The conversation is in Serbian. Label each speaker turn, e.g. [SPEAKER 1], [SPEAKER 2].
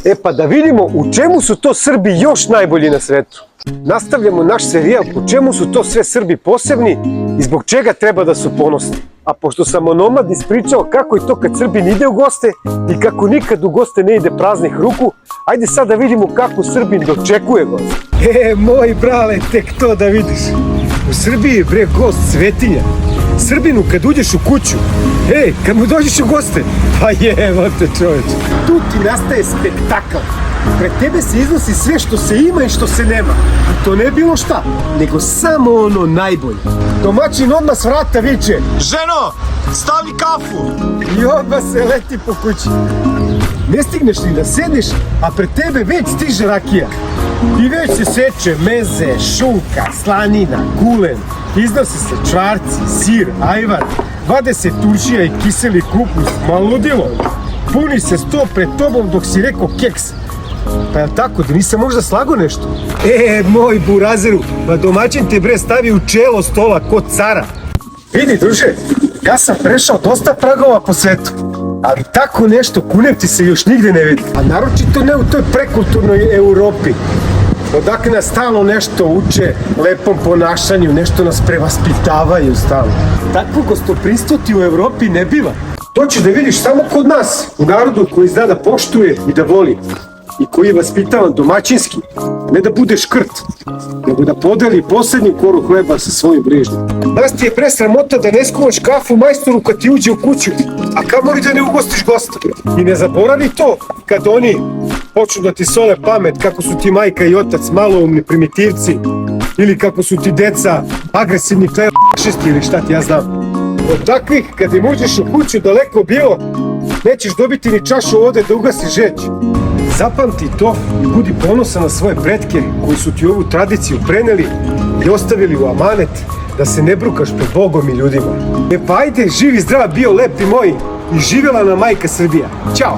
[SPEAKER 1] E pa da vidimo u čemu su to Srbi još najbolji na svetu. Nastavljamo naš serijal po čemu su to sve Srbi posebni i zbog čega treba da su ponosni. A pošto sam onomad ispričao kako je to kad Srbin ide u goste i kako nikad u goste ne ide praznih ruku, ajde sad da vidimo kako Srbin dočekuje goste. Moj brale, tek to da vidiš. U Srbiji je bre gost svetinja. Srbinu kad uđeš u kuću, kad mu dođeš u goste, pa evo te čoveče. Tu ti nastaje spektakl. Pred tebe se iznosi sve što se ima i što se nema. I to ne bilo šta, nego samo ono najbolje. Domaćin odmah s vrata viče:
[SPEAKER 2] Ženo, stavi kafu!
[SPEAKER 1] I odmah se leti po kući. Ne stigneš ni da sedneš, a pred tebe već stiže rakija. I već se seče meze, šunka, slanina, kulen. Iznose se čvarci, sir, ajvar. Vade se turšija i kiseli kupus. Ma ludilo. Puni se sto pred tobom dok si rekao keks. Pa jel tako, da nisam možda slago nešto? Moj burazeru, pa domaćin te bre stavi u čelo stola kod cara. Vidi, druže, ja sam prešao dosta pragova po svetu, ali tako nešto, kunem ti se, još nigde ne vidi. A naročito ne u toj prekulturnoj Europi. Odakle nas stalno nešto uče, lepom ponašanju, nešto nas prevaspitavaju stalno. Takvo gostoprimstvo ti u Europi ne biva. To ćeš da vidiš samo kod nas, u narodu koji zna da poštuje i da voli. I koji je vaspitavan domaćinski, ne da bude škrt, nego da podeli posljednju koru hleba sa svojim bližnjim. Nas ti je pre sramota da ne skuvaš kafu majstoru kad ti uđe u kuću, a kamoli da ne ugostiš gosta. I ne zaboravi to kad oni počnu da ti sole pamet kako su ti majka i otac maloumni primitivci ili kako su ti deca agresivni fašisti ili šta ti ja znam. Od takvih kad im uđeš u kuću daleko bilo, nećeš dobiti ni čašu vode da ugasiš žeđ. Zapamti to i budi ponosan na svoje pretke koji su ti ovu tradiciju preneli i ostavili u amanet da se ne brukaš pred Bogom i ljudima. Pa ajde, živi zdrav bio lepi moji i živjela nam majka Srbija. Ćao!